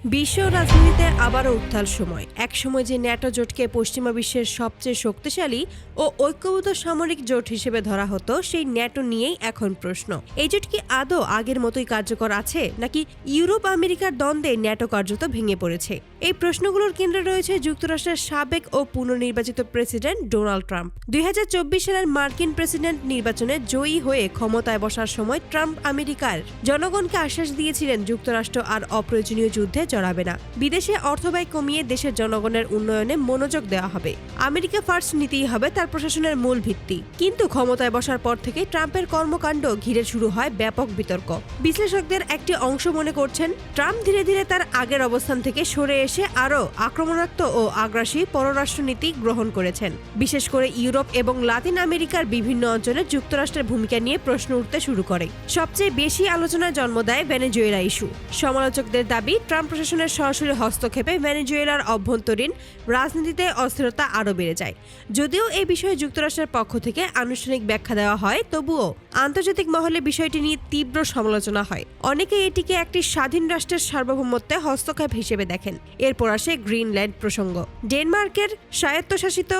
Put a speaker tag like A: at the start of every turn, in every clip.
A: বিশ্ব রাজনীতিতে আবারও উত্তাল সময়। এক সময় যে ন্যাটো জোটকে পশ্চিমা বিশ্বের সবচেয়ে শক্তিশালী ও ঐক্যবদ্ধ সামরিক জোট হিসেবে ধরা হতো, সেই ন্যাটো নিয়েই এখন প্রশ্ন। এই জোট কি আদৌ আগের মতোই কার্যকর আছে, নাকি ইউরোপ আমেরিকার দ্বন্দ্বে ন্যাটো কার্যত ভেঙে পড়েছে? এই প্রশ্নগুলোর কেন্দ্রে রয়েছে যুক্তরাষ্ট্রের সাবেক ও পুনর্নির্বাচিত প্রেসিডেন্ট ডোনাল্ড ট্রাম্প। 2024 সালের মার্কিন প্রেসিডেন্ট নির্বাচনে জয়ী হয়ে ক্ষমতায় বসার সময় ট্রাম্প আমেরিকার জনগণকে আশ্বাস দিয়েছিলেন যুক্তরাষ্ট্র আর অপ্রয়োজনীয় যুদ্ধে জড়াবে না, বিদেশে অর্থব্যয় কমিয়ে দেশের জনগণের উন্নয়নে মনোযোগ দেওয়া হবে, আমেরিকা ফার্স্ট নীতিই হবে তার প্রশাসনের মূল ভিত্তি। কিন্তু ক্ষমতায় বসার পর থেকে ট্রাম্পের কর্মকাণ্ড ঘিরে শুরু হয় ব্যাপক বিতর্ক। বিশ্লেষকদের একটি অংশ মনে করছেন, ট্রাম্প ধীরে ধীরে তার আগের অবস্থান থেকে সরে এসে আরও আক্রমণাত্মক ও আগ্রাসী পররাষ্ট্রনীতি গ্রহণ করেছেন। বিশেষ করে ইউরোপ এবং লাতিন আমেরিকার বিভিন্ন অঞ্চলে যুক্তরাষ্ট্রের ভূমিকা নিয়ে প্রশ্ন উঠতে শুরু করে। সবচেয়ে বেশি আলোচনায় জন্ম দেয় ভেনেজুয়েলা ইস্যু। সমালোচকদের দাবি, ট্রাম্প প্রশাসনের সরাসরি হস্তক্ষেপে ভেনেজুয়েলার অভ্যন্তরীণ রাজনীতিতে অস্থিরতা আরও বেড়ে যায়। যদিও এই বিষয়ে যুক্তরাষ্ট্রের পক্ষ থেকে আনুষ্ঠানিক ব্যাখ্যা দেওয়া হয়, তবুও আন্তর্জাতিক মহলে বিষয়টি নিয়ে তীব্র সমালোচনা হয়। অনেকে এটিকে একটি স্বাধীন রাষ্ট্রের সার্বভৌমত্বে হস্তক্ষেপ হিসেবে দেখেন। এরপর আসে গ্রিনল্যান্ড প্রসঙ্গ। ডেনমার্কের স্বায়ত্তশাসিত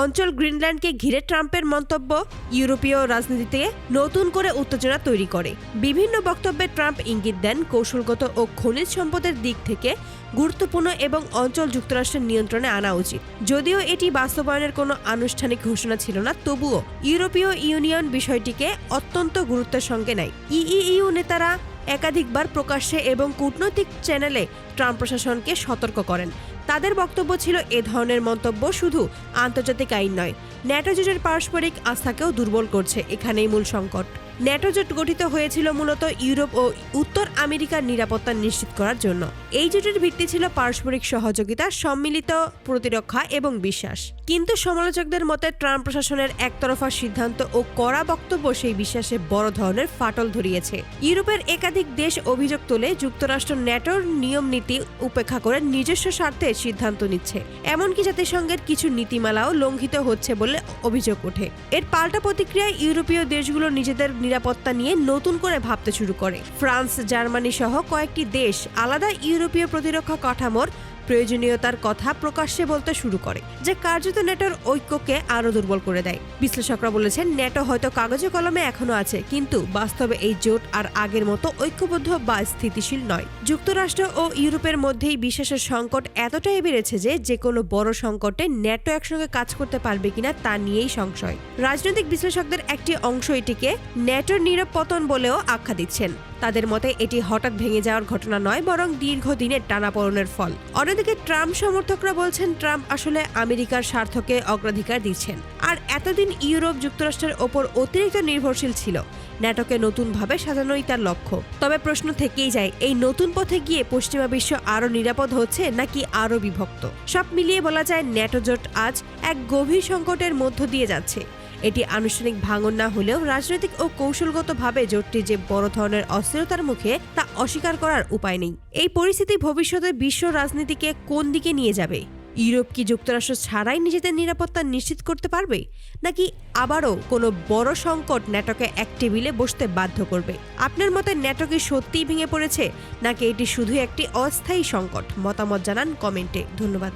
A: অঞ্চল গ্রিনল্যান্ডকে ঘিরে ট্রাম্পের মন্তব্য ইউরোপীয় রাজনীতিতে নতুন করে উত্তেজনা তৈরি করে। বিভিন্ন বক্তব্যে ট্রাম্প ইঙ্গিত দেন, কৌশলগত ও খনিজ সম্পদের দিক থেকে গুরুত্বপূর্ণ এবং অঞ্চল যুক্তরাষ্ট্রের নিয়ন্ত্রণে আনা উচিত। যদিও এটি বাস্তবায়নের কোনো আনুষ্ঠানিক ঘোষণা ছিল না, তবুও ইউরোপীয় ইউনিয়ন বিষয়টিকে অত্যন্ত গুরুত্বের সঙ্গে নেয়। ইইউ নেতারা একাধিকবার প্রকাশ্যে এবং কূটনৈতিক চ্যানেলে ট্রাম্প প্রশাসনকে সতর্ক করেন। তাদের বক্তব্য ছিল, এ ধরনের মন্তব্য শুধু আন্তর্জাতিক আইন নয়, ন্যাটো জোটের পারস্পরিক আস্থাকেও দুর্বল করছে। এখানেই মূল সংকট। ন্যাটো জোট গঠিত হয়েছিল মূলত ইউরোপ ও উত্তর আমেরিকার নিরাপত্তা নিশ্চিত করার জন্য। এই জোটের ভিত্তি ছিল পারস্পরিক সহযোগিতা, সম্মিলিত প্রতিরক্ষা এবং বিশ্বাস। কিন্তু সমালোচকদের মতে ট্রাম্প প্রশাসনের একতরফা সিদ্ধান্ত ও কড়া বক্তব্য সেই বিশ্বাসে বড় ধরনের ফাটল ধরিয়েছে। ইউরোপের একাধিক দেশ অভিযোগ তোলে, যুক্তরাষ্ট্র ন্যাটোর নিয়ম নীতি উপেক্ষা করে নিজস্ব স্বার্থে সিদ্ধান্ত নিচ্ছে, এমনকি জাতিসংঘের কিছু নীতিমালাও লঙ্ঘিত হচ্ছে বলে অভিযোগ ওঠে। এর পাল্টা প্রতিক্রিয়ায় ইউরোপীয় দেশগুলো নিজেদের নিরাপত্তা নিয়ে নতুন করে ভাবতে শুরু করে। ফ্রান্স, জার্মানি সহ কয়েকটি দেশ আলাদা ইউরোপীয় প্রতিরক্ষা কাঠামোর প্রয়োজনীয়তার কথা প্রকাশ্যে বলতে শুরু করে, যা কার্যত ন্যাটোর ঐক্যকে আরও দুর্বল করে দেয়। বিশ্লেষকরা বলেছেন, ন্যাটো হয়তো কাগজে কলমে এখনো আছে, কিন্তু বাস্তবে এই জোট আর আগের মতো ঐক্যবদ্ধ বা স্থিতিশীল নয়। যুক্তরাষ্ট্র ও ইউরোপের মধ্যেই বিশ্বাসের সংকট এতটাই বেড়েছে যে কোনো বড় সংকটে ন্যাটো একসঙ্গে কাজ করতে পারবে কিনা তা নিয়েই সংশয়। রাজনৈতিক বিশ্লেষকদের একটি অংশ এটিকে ন্যাটোর নীরব পতন বলেও আখ্যা দিচ্ছেন। তাদের মতে এটি হঠাৎ ভেঙে যাওয়ার ঘটনা নয়, বরং দীর্ঘদিনের টানাপোড়েনের ফল। অন্যদিকে ট্রাম্প সমর্থকরা বলছেন, ট্রাম্প আসলে আমেরিকার স্বার্থকে অগ্রাধিকার দিচ্ছেন, আর এতদিন ইউরোপ যুক্তরাষ্ট্রের ওপর অতিরিক্ত নির্ভরশীল ছিল। ন্যাটোকে নতুনভাবে সাজানোই তার লক্ষ্য। তবে প্রশ্ন থেকেই যায়, এই নতুন পথে গিয়ে পশ্চিমা বিশ্ব আরও নিরাপদ হচ্ছে নাকি আরও বিভক্ত? সব মিলিয়ে বলা যায়, ন্যাটো জোট আজ এক গভীর সংকটের মধ্য দিয়ে যাচ্ছে। এটি আনুষ্ঠানিক ভাঙন না হলেও রাজনৈতিক ও কৌশলগতভাবে জোটটি যে বড় ধরনের অস্থিরতার মুখে, তা অস্বীকার করার উপায় নেই। এই পরিস্থিতি ভবিষ্যতে বিশ্ব রাজনীতিকে কোন দিকে নিয়ে যাবে? ইউরোপ কি যুক্তরাষ্ট্র ছাড়াই নিজেদের নিরাপত্তা নিশ্চিত করতে পারবে, নাকি আবারও কোনো বড় সংকট ন্যাটোকে এক টেবিলে বসতে বাধ্য করবে? আপনার মতে ন্যাটো কি সত্যিই ভেঙে পড়েছে, নাকি এটি শুধু একটি অস্থায়ী সংকট? মতামত জানান কমেন্টে। ধন্যবাদ।